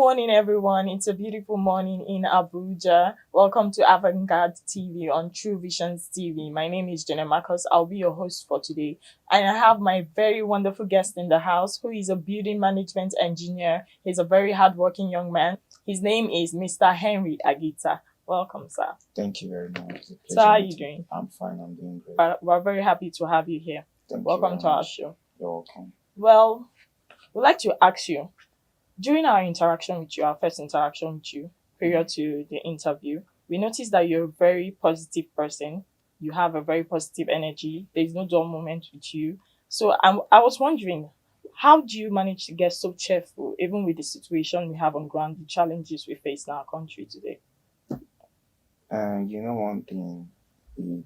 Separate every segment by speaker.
Speaker 1: morning, everyone. It's a beautiful morning in Abuja. Welcome to AVANT TV on True Visions TV. My name is Jenna Marcus. I'll be your host for today. And I have my very wonderful guest in the house who is a building management engineer. He's a very hardworking young man. His name is Mr. Henry AGITA. Welcome, sir.
Speaker 2: Thank you very much. It's a
Speaker 1: So how are
Speaker 2: pleasure
Speaker 1: you doing?
Speaker 2: I'm fine. I'm doing great.
Speaker 1: We're very happy to have you here.
Speaker 2: Thank you
Speaker 1: Welcome
Speaker 2: very
Speaker 1: to our
Speaker 2: much.
Speaker 1: show.
Speaker 2: You're welcome.
Speaker 1: Well, we'd like to ask you, during our interaction with you, our first interaction with you, prior to the interview, we noticed that you're a very positive person. You have a very positive energy. There's no dull moment with you. So I was wondering, how do you manage to get so cheerful, even with the situation we have on ground, the challenges we face in our country today?
Speaker 2: And one thing, it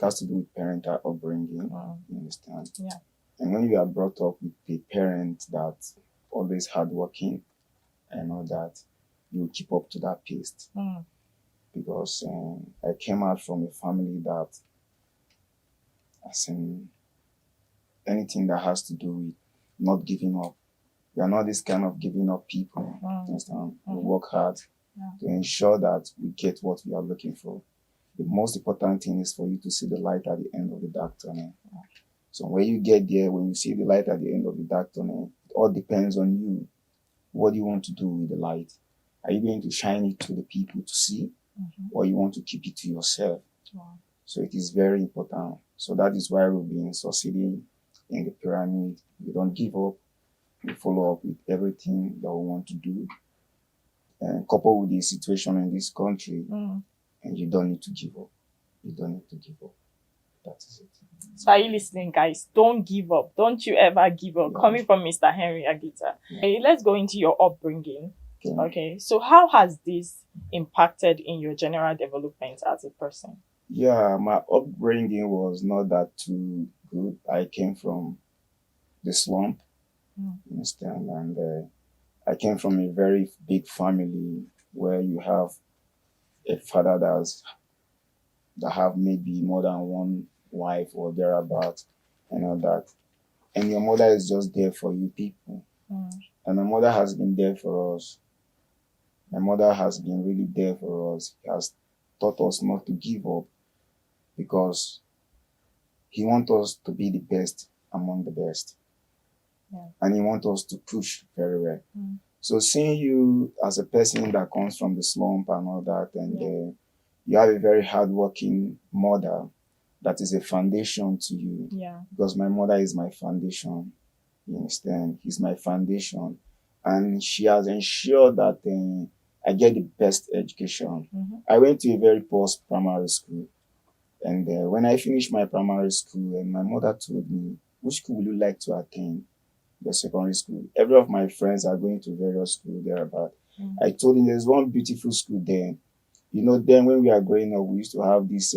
Speaker 2: has to do with parental upbringing. You understand?
Speaker 1: Yeah.
Speaker 2: And when you are brought up with a parent that's always hardworking and all that, you keep up to that pace. Because I came out from a family that, as in anything that has to do with not giving up. We are not this kind of giving up people. You understand? We work hard to ensure that we get what we are looking for. The most important thing is for you to see the light at the end of the dark tunnel. So when you get there, when you see the light at the end of the dark tunnel, it all depends on you. What do you want to do with the light? Are you going to shine it to the people to see? Or you want to keep it to yourself? So it is very important. So that is why we've been succeeding in the pyramid. We don't give up. We follow up with everything that we want to do. And coupled with the situation in this country, and you don't need to give up. You don't need to give up. That is it.
Speaker 1: So are you listening, guys? Don't give up. Don't you ever give up.
Speaker 2: Yeah.
Speaker 1: Coming from Mr. Henry AGITA. Okay, let's go into your upbringing.
Speaker 2: Okay.
Speaker 1: So how has this impacted in your general development as a person?
Speaker 2: Yeah, my upbringing was not that too good. I came from the slump, you understand? And I came from a very big family where you have a father that have maybe more than one wife or thereabout and all that. And your mother is just there for you people. And my mother has been there for us. My mother has been really there for us. He has taught us not to give up because he wants us to be the best among the best. And he wants us to push very well. So seeing you as a person that comes from the slump and all that, and you have a very hardworking mother that is a foundation to you. Because my mother is my foundation. You understand? He's my foundation. And she has ensured that I get the best education. I went to a very poor primary school. And when I finished my primary school, and my mother told me, which school would you like to attend? The secondary school. Every of my friends are going to various schools thereabout. I told him there's one beautiful school there. Then when we are growing up, we used to have this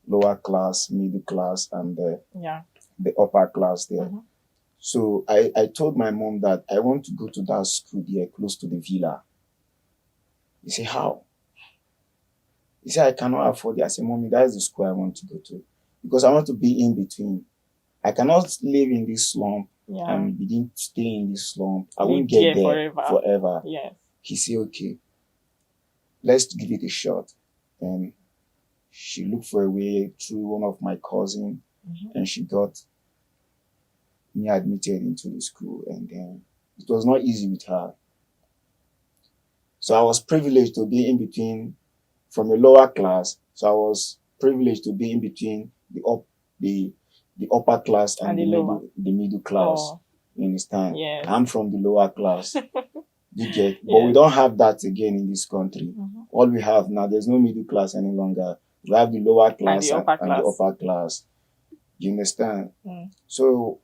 Speaker 2: lower class, middle class, and the upper class there. So I told my mom that I want to go to that school there close to the villa. He said, how? He said, I cannot afford it. I said, Mommy, that is the school I want to go to. Because I want to be in between. I cannot live in this slump and begin to stay in this slump. I won't get there forever. He said, okay, let's give it a shot. And she looked for a way through one of my cousins, and she got me admitted into the school. And then it was not easy with her. So I was privileged to be in between from a lower class. So I was privileged to be in between the upper class and the middle class. You understand? I'm from the lower class. You get? But we don't have that again in this country. All we have now, there's no middle class any longer. We have the lower class and the upper class. You understand? So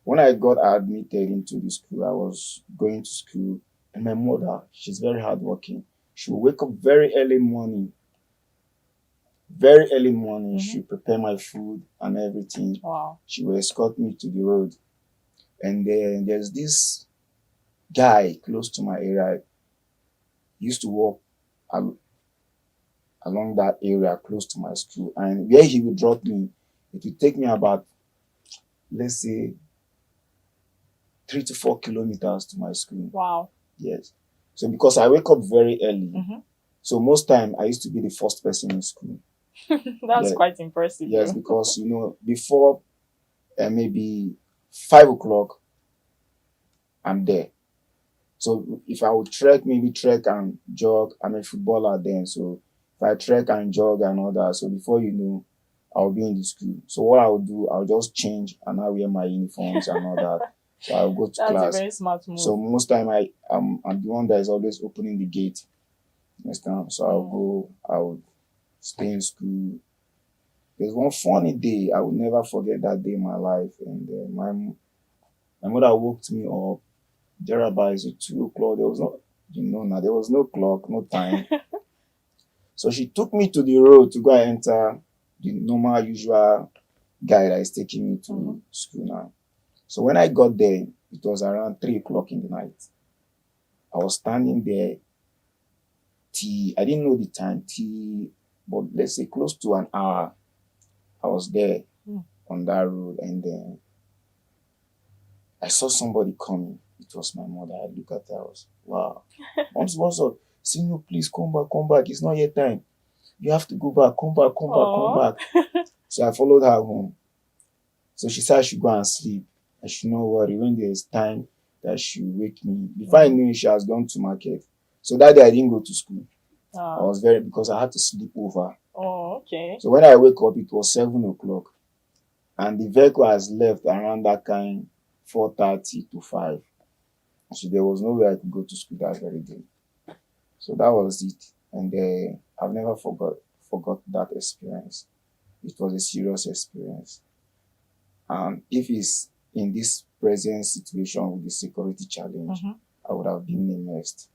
Speaker 2: when I got admitted into the school, I was going to school, and my mother, she's very hardworking. She will wake up very early morning. Very early morning, she prepare my food and everything. She will escort me to the road. And then there's this guy close to my area. He used to walk along that area close to my school. And where he would drop me, it would take me about, let's say, 3 to 4 kilometers to my school.
Speaker 1: Wow.
Speaker 2: Yes. So because I wake up very early,
Speaker 1: Mm-hmm.
Speaker 2: so most time I used to be the first person in school.
Speaker 1: That's quite impressive.
Speaker 2: Yes,
Speaker 1: though.
Speaker 2: because before maybe 5 o'clock, I'm there. So if I would trek and jog, I'm a footballer then. So if I trek and jog and all that, so before you know, I'll be in the school. So what I would do, I'll just change and I wear my uniforms and all that. So I'll go to
Speaker 1: That's
Speaker 2: class.
Speaker 1: a very smart move.
Speaker 2: So most time I'm the one that is always opening the gate. Understand? So I'll stay in school. There's one funny day I will never forget that day in my life, and my mother woke me up thereabouts at 2 o'clock. There was there was no clock, no time. So she took me to the road to go and enter the normal, usual guy that is taking me to school now. So when I got there, it was around 3 o'clock in the night. I was standing there I didn't know the time, but let's say close to an hour. I was there on that road, and then I saw somebody coming. It was my mother. I looked at her. I was, wow. Mom's what's up? See, no, please come back. It's not yet time. You have to go back. Come back. So I followed her home. So she said I should go and sleep. I should not worry. When there's time, that she will wake me. Before I knew it, she has gone to market. So that day I didn't go to school. I was because I had to sleep over.
Speaker 1: Oh, okay.
Speaker 2: So when I wake up, it was 7 o'clock. And the vehicle has left around that kind 4:30 to 5. So there was no way I could go to school that very day. So that was it. And I've never forgot that experience. It was a serious experience. And if it's in this present situation with the security challenge, I would have been immersed.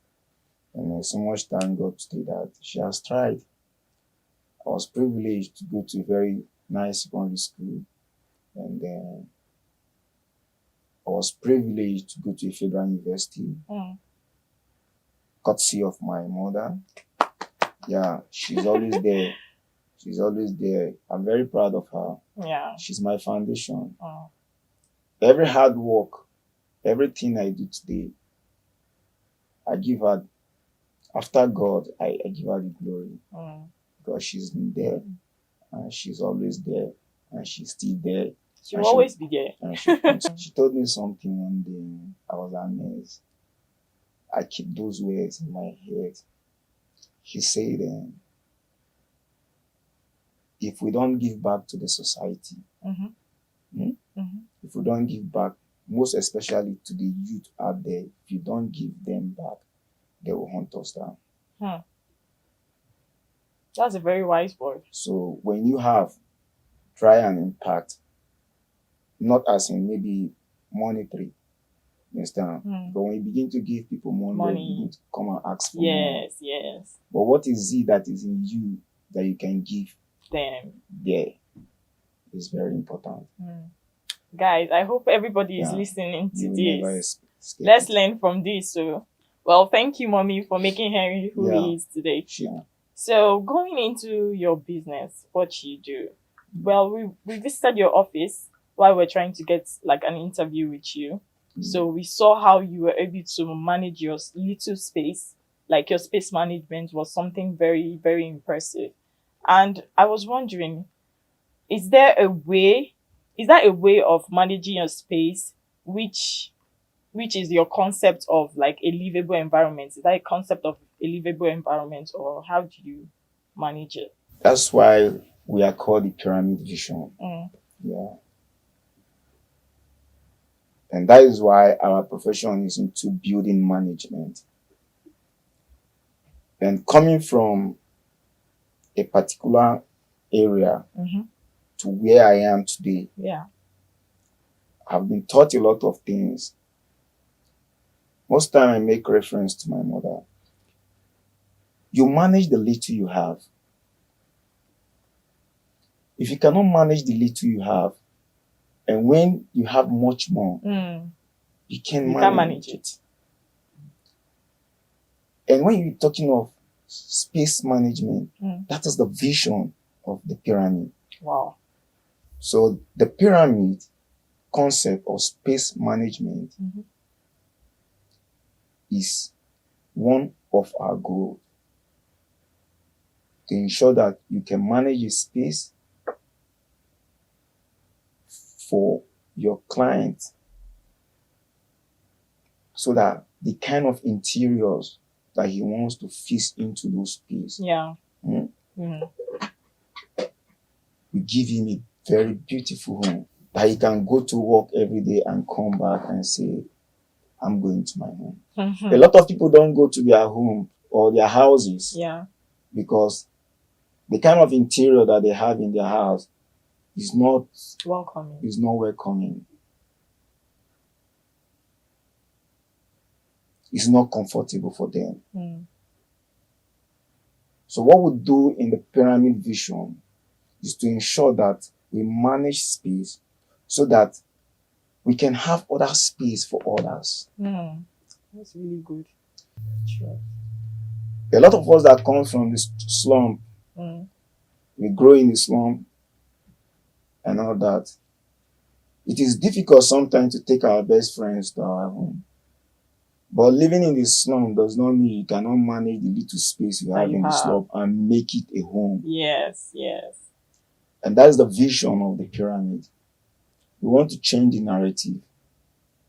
Speaker 2: And so much thank God today that she has tried. I was privileged to go to a very nice secondary school. And then I was privileged to go to a federal university, courtesy of my mother. Yeah, she's always there. She's always there. I'm very proud of her.
Speaker 1: Yeah.
Speaker 2: She's my foundation. Every hard work, everything I do today, I give her, after God, I give her the glory. Because she's been there, and she's always there, and she's still there.
Speaker 1: She'll always be there.
Speaker 2: And she told me something one day. I was amazed. I keep those words in my head. She said, if we don't give back to the society, if we don't give back, most especially to the youth out there, if you don't give them back, they will hunt us down.
Speaker 1: That's a very wise word.
Speaker 2: So when you have try and impact, not as in maybe monetary, you understand? But when you begin to give people money, they begin to come and ask for more.
Speaker 1: Yes.
Speaker 2: But what is it that is in you that you can give
Speaker 1: them?
Speaker 2: There is very important.
Speaker 1: Guys, I hope everybody is listening to this.
Speaker 2: Let's
Speaker 1: learn from this. So, well, thank you, Mommy, for making Henry who he is today.
Speaker 2: Sure.
Speaker 1: So, going into your business, what you do. Well, we visited your office while we're trying to get like an interview with you. So we saw how you were able to manage your little space. Like your space management was something very, very impressive. And I was wondering, is that a way of managing your space which is your concept of like a livable environment? Is that a concept of a livable environment, or how do you manage it?
Speaker 2: That's why we are called the pyramid vision. Yeah. And that is why our profession is into building management. And coming from a particular area to where I am today, I've been taught a lot of things. Most time I make reference to my mother. You manage the little you have. If you cannot manage the little you have, and when you have much more, you can't manage it. And when you're talking of space management, that is the vision of the pyramid.
Speaker 1: Wow.
Speaker 2: So the pyramid concept of space management is one of our goals, to ensure that you can manage a space for your client so that the kind of interiors that he wants to fit into those space,
Speaker 1: Yeah.
Speaker 2: we give him a very beautiful home that he can go to work every day and come back and say, I'm going to my home. A lot of people don't go to their home or their houses because the kind of interior that they have in their house is not welcoming. It's not comfortable for them. So what we do in the pyramid vision is to ensure that we manage space so that we can have other space for others.
Speaker 1: That's really good. Sure.
Speaker 2: A lot of us that come from this slum, we grow in the slum and all that. It is difficult sometimes to take our best friends to our home. But living in the slum does not mean you cannot manage the little space you have in the slum and make it a home.
Speaker 1: Yes.
Speaker 2: And that's the vision of the pyramid. We want to change the narrative.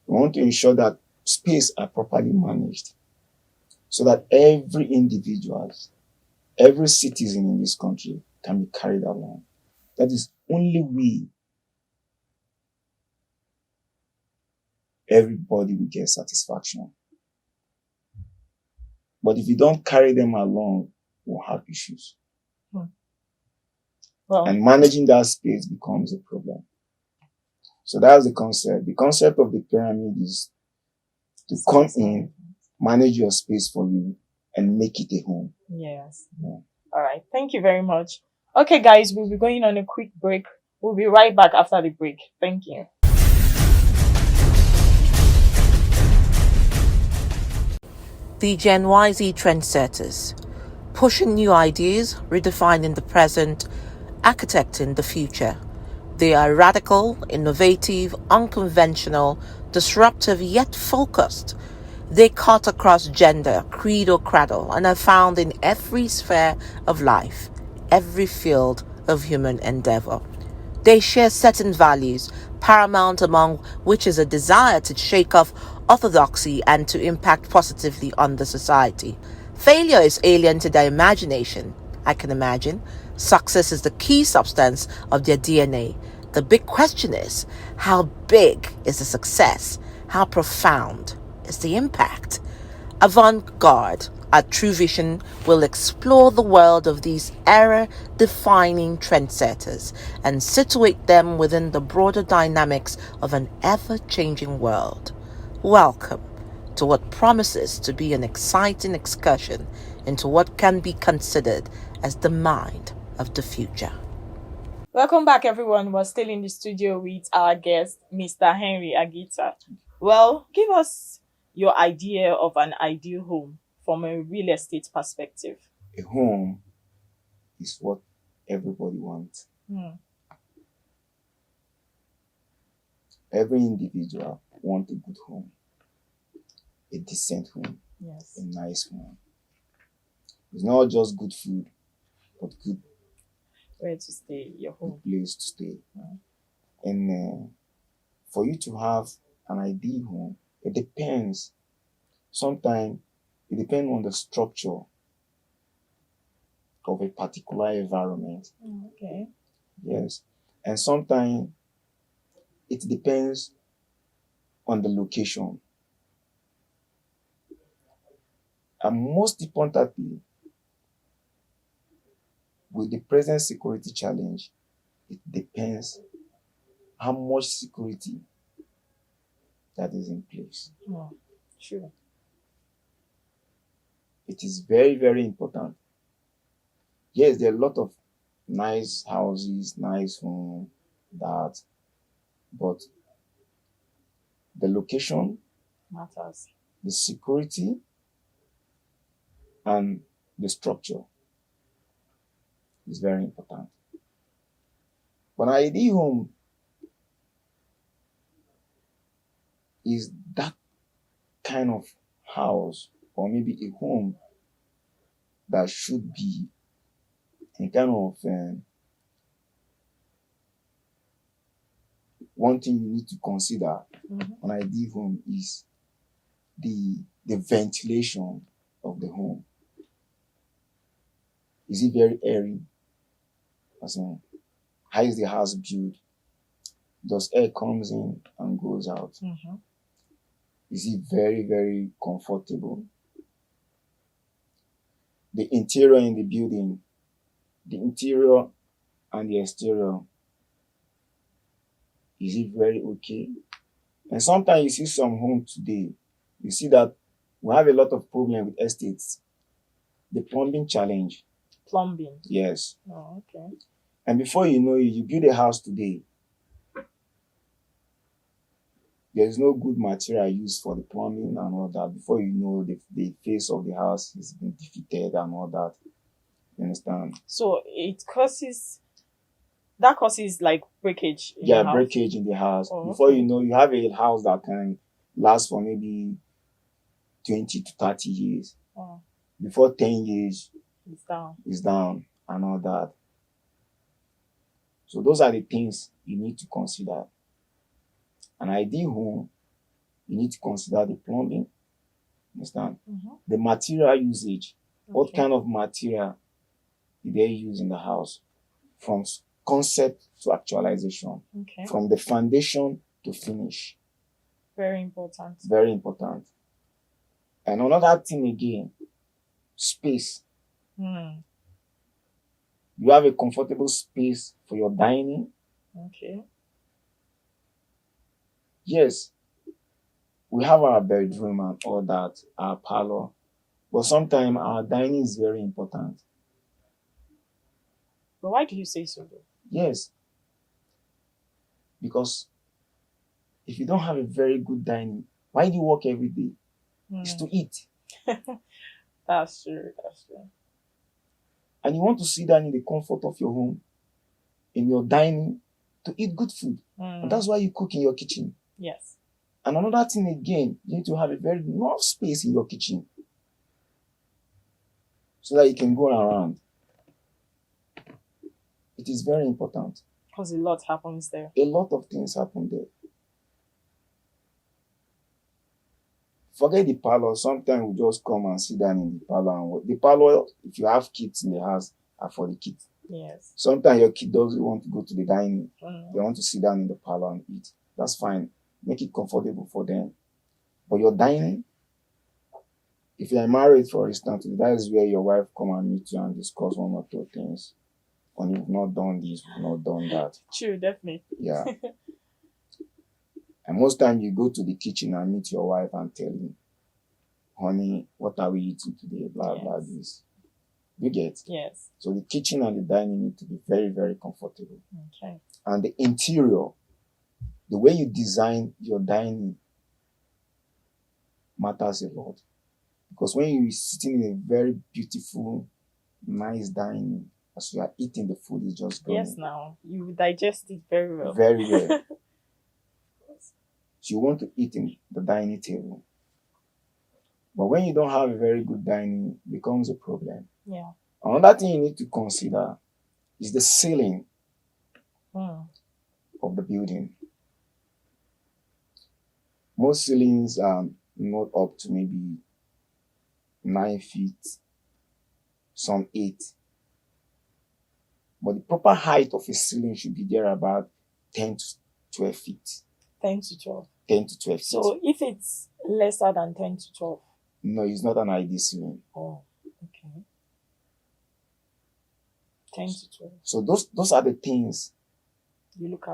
Speaker 2: We want to ensure that space are properly managed so that every individual, every citizen in this country can be carried along. That is only way everybody will get satisfaction. But if you don't carry them along, we'll have issues. And managing that space becomes a problem. So that's the concept. The concept of the pyramid is to come in, manage your space for you, and make it a home.
Speaker 1: Yes. Yeah. All right. Thank you very much. Okay, guys, we'll be going on a quick break. We'll be right back after the break. Thank you.
Speaker 3: The Gen YZ trendsetters, pushing new ideas, redefining the present, architecting the future. They are radical, innovative, unconventional, disruptive yet focused. They cut across gender, creed or cradle, and are found in every sphere of life, every field of human endeavor. They share certain values, paramount among which is a desire to shake off orthodoxy and to impact positively on the society. Failure is alien to their imagination, I can imagine. Success is the key substance of their DNA. The big question is, how big is the success? How profound is the impact? Avant-garde, a true vision, will explore the world of these era-defining trendsetters and situate them within the broader dynamics of an ever-changing world. Welcome to what promises to be an exciting excursion into what can be considered as the mind of the future.
Speaker 1: Welcome back, everyone. We're still in the studio with our guest, Mr. Henry Agita. Well, give us your idea of an ideal home from a real estate perspective.
Speaker 2: A home is what everybody wants. Every individual wants a good home, a decent home, a nice home. It's not just good food, but good
Speaker 1: where to stay, your home,
Speaker 2: place to stay. And for you to have an ideal home, it depends. Sometimes it depends on the structure of a particular environment.
Speaker 1: Okay.
Speaker 2: Yes. And sometimes it depends on the location. And most importantly, with the present security challenge, it depends how much security that is in place.
Speaker 1: Sure.
Speaker 2: It is very, very important. Yes, there are a lot of nice houses, nice homes, but the location
Speaker 1: matters.
Speaker 2: The security and the structure is very important. But an ideal home is that kind of house or maybe a home that should be a kind of one thing you need to consider an ideal home is the ventilation of the home. Is it very airy? As in, how is the house built? Does air comes in and goes out? Is it very, very comfortable? The interior in the building, the interior and the exterior, is it very okay? And sometimes you see some homes today, you see that we have a lot of problem with estates. The plumbing challenge.
Speaker 1: Plumbing?
Speaker 2: Yes.
Speaker 1: Oh, okay.
Speaker 2: And before you know it, you build a house today, there's no good material used for the plumbing and all that. Before you know, the face of the house has been defeated and all that. You understand?
Speaker 1: So that causes like breakage in the house?
Speaker 2: Breakage in the house.
Speaker 1: Oh,
Speaker 2: Before
Speaker 1: okay.
Speaker 2: you know, you have a house that can last for maybe 20 to 30 years.
Speaker 1: Oh.
Speaker 2: Before 10 years,
Speaker 1: it's
Speaker 2: down and all that. So those are the things you need to consider. An ideal home, you need to consider the plumbing. Understand? The material usage. What kind of material did they use in the house? From concept to actualization. From the foundation to finish.
Speaker 1: Very important.
Speaker 2: Very important. And another thing again, space. You have a comfortable space for your dining.
Speaker 1: Okay.
Speaker 2: Yes, we have our bedroom and all that, our parlor. But sometimes our dining is very important.
Speaker 1: But why do you say so though?
Speaker 2: Yes. Because if you don't have a very good dining, why do you work every day? It's to eat.
Speaker 1: That's true.
Speaker 2: And you want to sit down in the comfort of your home, in your dining, to eat good food. And that's why you cook in your kitchen.
Speaker 1: Yes.
Speaker 2: And another thing again, you need to have a very enough space in your kitchen so that you can go around. It is very important.
Speaker 1: Because a lot happens there.
Speaker 2: A lot of things happen there. Forget the parlor. Sometimes we just come and sit down in the parlor and work. The parlor, if you have kids in the house, are for the kids.
Speaker 1: Yes.
Speaker 2: Sometimes your kid doesn't want to go to the dining. They want to sit down in the parlor and eat. That's fine. Make it comfortable for them. But your dining, if you are married, for instance, that is where your wife come and meet you and discuss one or two things. And you've not done this, you've not done that.
Speaker 1: True, definitely.
Speaker 2: Yeah. And most times you go to the kitchen and meet your wife and tell him, honey, what are we eating today? Blah, blah, this. You get?
Speaker 1: Yes.
Speaker 2: So the kitchen and the dining need to be very, very comfortable.
Speaker 1: Okay.
Speaker 2: And the interior, the way you design your dining matters a lot. Because when you're sitting in a very beautiful, nice dining, as you are eating, the food is just going.
Speaker 1: Yes, now. You digest it very well.
Speaker 2: Very well. So you want to eat in the dining table. But when you don't have a very good dining, it becomes a problem.
Speaker 1: Yeah.
Speaker 2: Another thing you need to consider is the ceiling of the building. Most ceilings are not up to maybe 9 feet, some 8. But the proper height of a ceiling should be there about 10 to 12 feet.
Speaker 1: 10 to 12.
Speaker 2: 10 to 12 feet.
Speaker 1: So if it's lesser than 10 to 12?
Speaker 2: No, it's not an ideal ceiling.
Speaker 1: Oh, okay. 10 to 12.
Speaker 2: So those are the things
Speaker 1: you look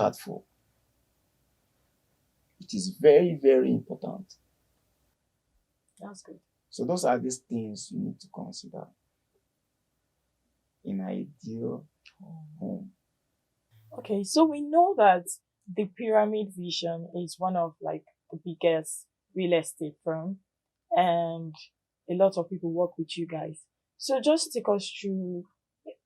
Speaker 1: out
Speaker 2: for. It is very, very important.
Speaker 1: That's good.
Speaker 2: So those are these things you need to consider in an ideal home.
Speaker 1: Okay, so we know that the Pyramid Vision is one of like the biggest real estate firm, and a lot of people work with you guys. So just take us through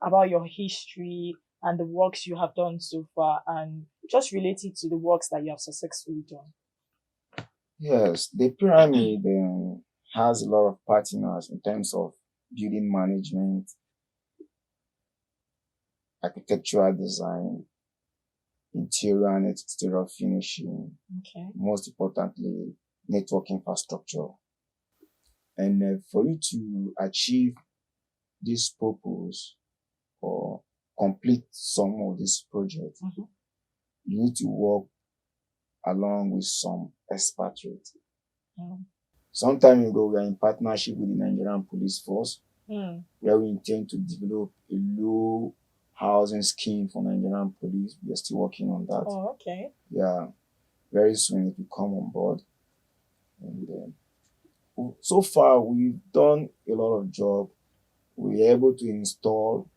Speaker 1: about your history and the works you have done so far, and just relate it to the works that you have successfully done.
Speaker 2: Yes, the pyramid has a lot of partners in terms of building management, architectural design, interior and exterior finishing,
Speaker 1: Okay.
Speaker 2: most importantly, network infrastructure. And for you to achieve this purpose or complete some of this project, you need to work along with some expatriates. Some time ago, we are in partnership with the Nigerian Police Force, where we intend to develop a low housing scheme for Nigerian police. We are still working on that.
Speaker 1: Oh, okay.
Speaker 2: Yeah, very soon it will come on board. And so far, we've done a lot of job. We are able to install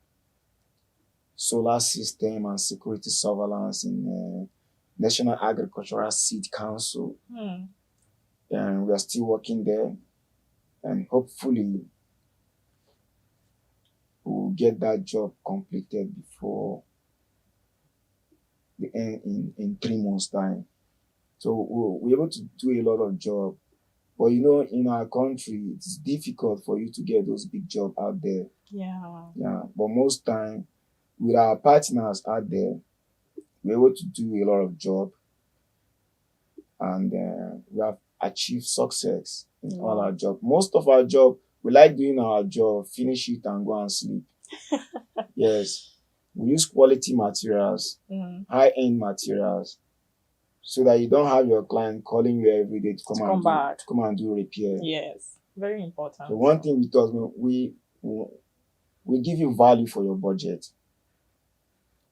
Speaker 2: solar system and security surveillance in National Agricultural Seed Council. And we are still working there. And hopefully, we'll get that job completed before the end in 3 months' time. So we're able to do a lot of job. But in our country, it's difficult for you to get those big jobs out there. Yeah. But most time, with our partners out there, we're able to do a lot of job. And we have achieved success in all our job. Most of our job, we like doing our job, finish it and go and sleep. Yes. We use quality materials, high-end materials, so that you don't have your client calling you every day to come and do repair.
Speaker 1: Yes, very important.
Speaker 2: So one thing with us, we give you value for your budget.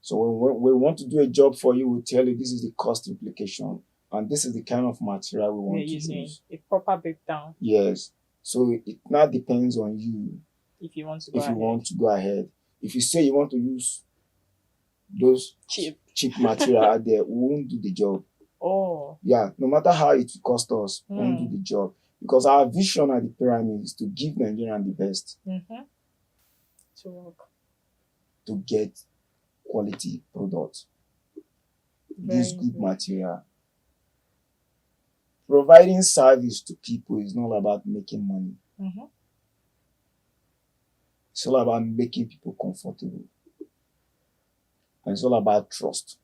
Speaker 2: So when we want to do a job for you, we tell you this is the cost implication, and this is the kind of material we want to use.
Speaker 1: A proper breakdown.
Speaker 2: Yes. So it now depends on you.
Speaker 1: If you want to
Speaker 2: go ahead. If you say you want to use those cheap material out there, we won't do the job.
Speaker 1: Oh.
Speaker 2: Yeah, no matter how it will cost us, we won't do the job. Because our vision at the pyramid is to give Nigerians the best.
Speaker 1: To work.
Speaker 2: To get quality products. Use good material. Providing service to people is not about making money. It's all about making people comfortable. And it's all about trust.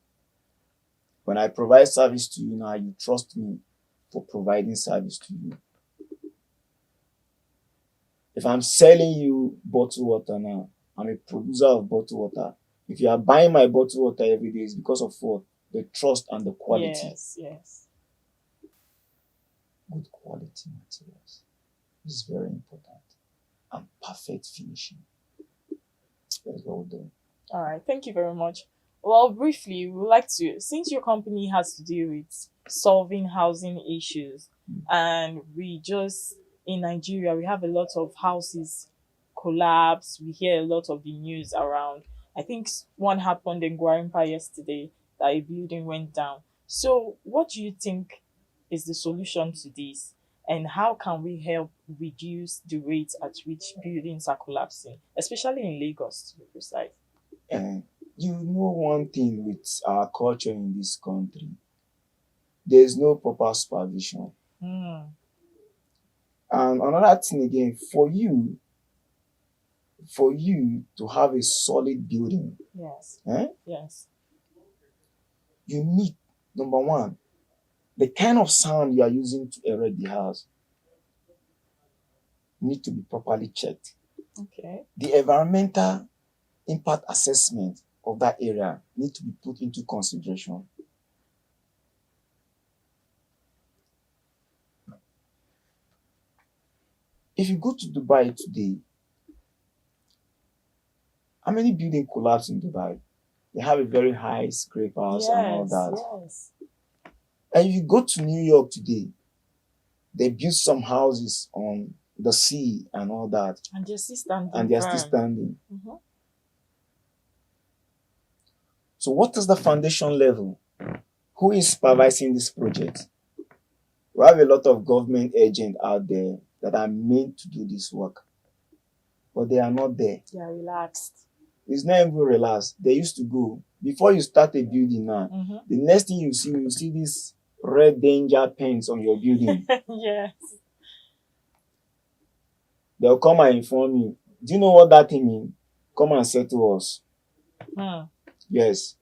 Speaker 2: When I provide service to you now, you trust me for providing service to you. If I'm selling you bottled water now, I'm a producer of bottled water. If you are buying my bottled water every day, it's because of what? The trust and the quality.
Speaker 1: Yes.
Speaker 2: Good quality materials. This is very important. And perfect finishing. That's what we're doing.
Speaker 1: All right. Thank you very much. Well, briefly, we would like to, since your company has to deal with solving housing issues, and in Nigeria, we have a lot of houses collapse. We hear a lot of the news around. I think one happened in Gwarimpa yesterday, that a building went down. So what do you think is the solution to this? And how can we help reduce the rate at which buildings are collapsing, especially in Lagos, to be precise?
Speaker 2: You know one thing with our culture in this country, there's no proper supervision. And another thing again, for you to have a solid building,
Speaker 1: yes,
Speaker 2: you need, number one, the kind of sound you are using to erect the house need to be properly checked.
Speaker 1: Okay.
Speaker 2: The environmental impact assessment of that area need to be put into consideration. If you go to Dubai today, how many buildings collapse in Dubai? They have a very high scrapers and all that.
Speaker 1: Yes.
Speaker 2: And if you go to New York today, they built some houses on the sea and all that.
Speaker 1: And they're still standing.
Speaker 2: So what is the foundation level? Who is supervising this project? We have a lot of government agents out there that are meant to do this work, but they are not there.
Speaker 1: They are relaxed.
Speaker 2: It's not even relaxed. They used to go. Before you start a building now, the next thing you see this red danger pens on your building.
Speaker 1: Yes.
Speaker 2: They'll come and inform you. Do you know what that thing means? Come and settle us.
Speaker 1: Hmm.
Speaker 2: Yes.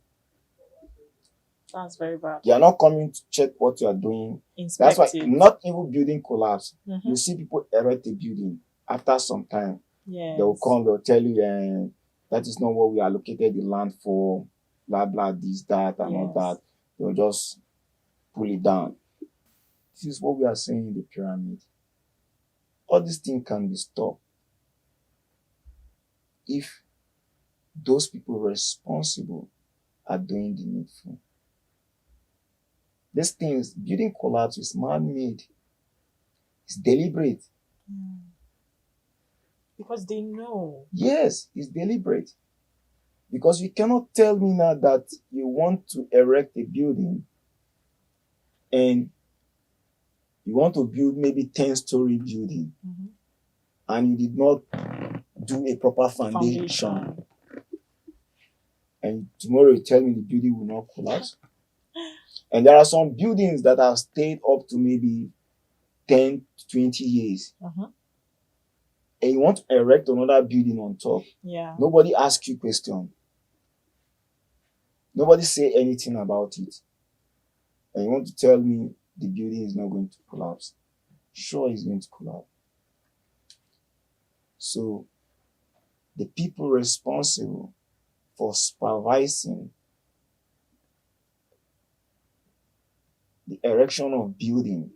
Speaker 1: That's very bad.
Speaker 2: They are not coming to check what you are doing. That's
Speaker 1: Inspect
Speaker 2: why
Speaker 1: it.
Speaker 2: not even building collapse.
Speaker 1: Mhm.
Speaker 2: You see people erect a building. After some time,
Speaker 1: Yes.
Speaker 2: they'll come, they'll tell you, that is not what we allocated the land for, blah, blah, this, that, and all
Speaker 1: Yes.
Speaker 2: that. They'll just pull it down. This is what we are saying in the pyramid. All these things can be stopped if those people responsible are doing the needful. These things, building collapse is man-made. It's deliberate.
Speaker 1: Because they know.
Speaker 2: Yes, it's deliberate. Because you cannot tell me now that you want to erect a building and you want to build maybe 10-story building, and you did not do a proper foundation. And tomorrow you tell me the building will not collapse. And there are some buildings that have stayed up to maybe 10 to 20 years. And you want to erect another building on top.
Speaker 1: Yeah.
Speaker 2: Nobody asks you question. Nobody say anything about it. And you want to tell me the building is not going to collapse. Sure, it's going to collapse. So the people responsible for supervising the erection of building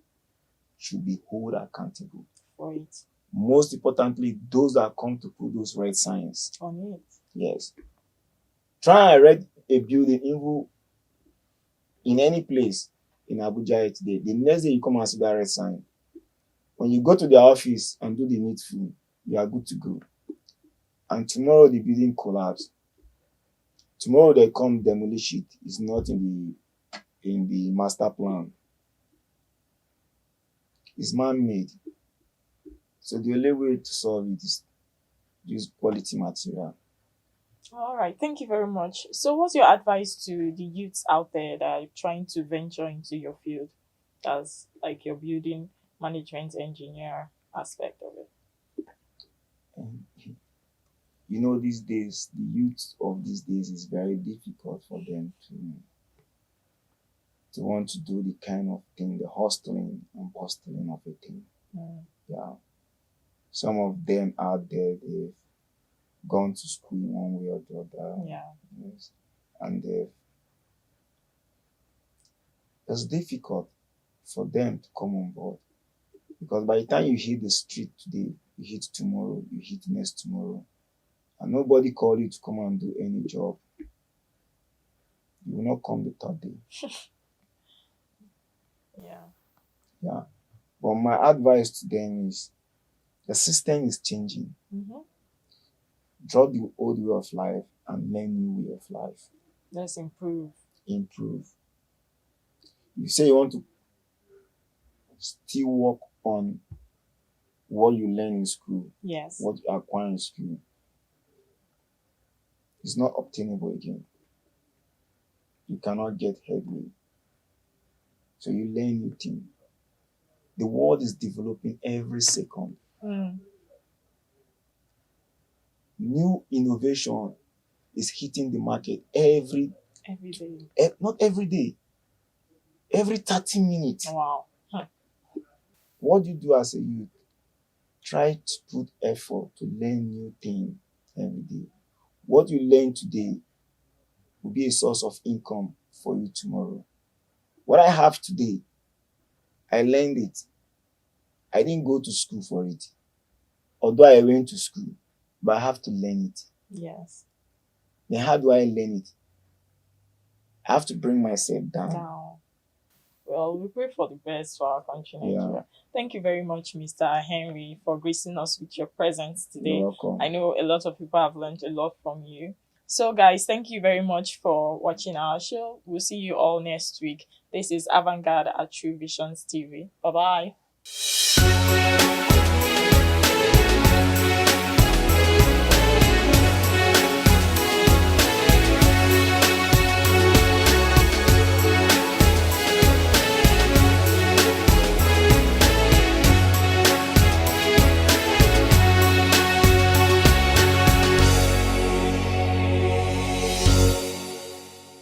Speaker 2: should be held accountable
Speaker 1: for it.
Speaker 2: Most importantly, those that come to put those red signs
Speaker 1: on it.
Speaker 2: Yes. Try and erect a building even in any place in Abuja today. The next day you come and see that red sign. When you go to their office and do the needful, you are good to go. And tomorrow the building collapse. Tomorrow they come demolish it. It's not in the master plan. It's man-made. So the only way to solve it is use quality material.
Speaker 1: All right, thank you very much. So what's your advice to the youths out there that are trying to venture into your field as like your building management engineer aspect of it?
Speaker 2: You know, these days, the youth of these days is very difficult for them to want to do the kind of thing, the hustling and bustling of a thing. Yeah. Some of them out there, they've gone to school in one way or the other.
Speaker 1: Yeah.
Speaker 2: Yes. And it's difficult for them to come on board. Because by the time you hit the street today, you hit tomorrow, you hit next tomorrow, and nobody called you to come and do any job, you will not come the third day. Yeah. But my advice to them is the system is changing. Drop the old way of life and learn new way of life.
Speaker 1: Let's improve.
Speaker 2: You say you want to still work on what you learn in school.
Speaker 1: Yes.
Speaker 2: What you acquire in school. It's not obtainable again. You cannot get headway. So you learn new things. The world is developing every second. New innovation is hitting the market every
Speaker 1: day.
Speaker 2: Not every day. Every 30 minutes.
Speaker 1: Wow.
Speaker 2: What do you do as a youth? Try to put effort to learn new things every day. What you learn today will be a source of income for you tomorrow. What I have today, I learned it. I didn't go to school for it. Although I went to school, but I have to learn it.
Speaker 1: Yes.
Speaker 2: Then how do I learn it? I have to bring myself down.
Speaker 1: Well, we pray for the best for our country, Nigeria. Yeah. Thank you very much, Mr. Henry, for gracing us with your presence today.
Speaker 2: You're welcome.
Speaker 1: I know a lot of people have learned a lot from you. So, guys, thank you very much for watching our show. We'll see you all next week. This is Avant Garde at True Visions TV. Bye-bye.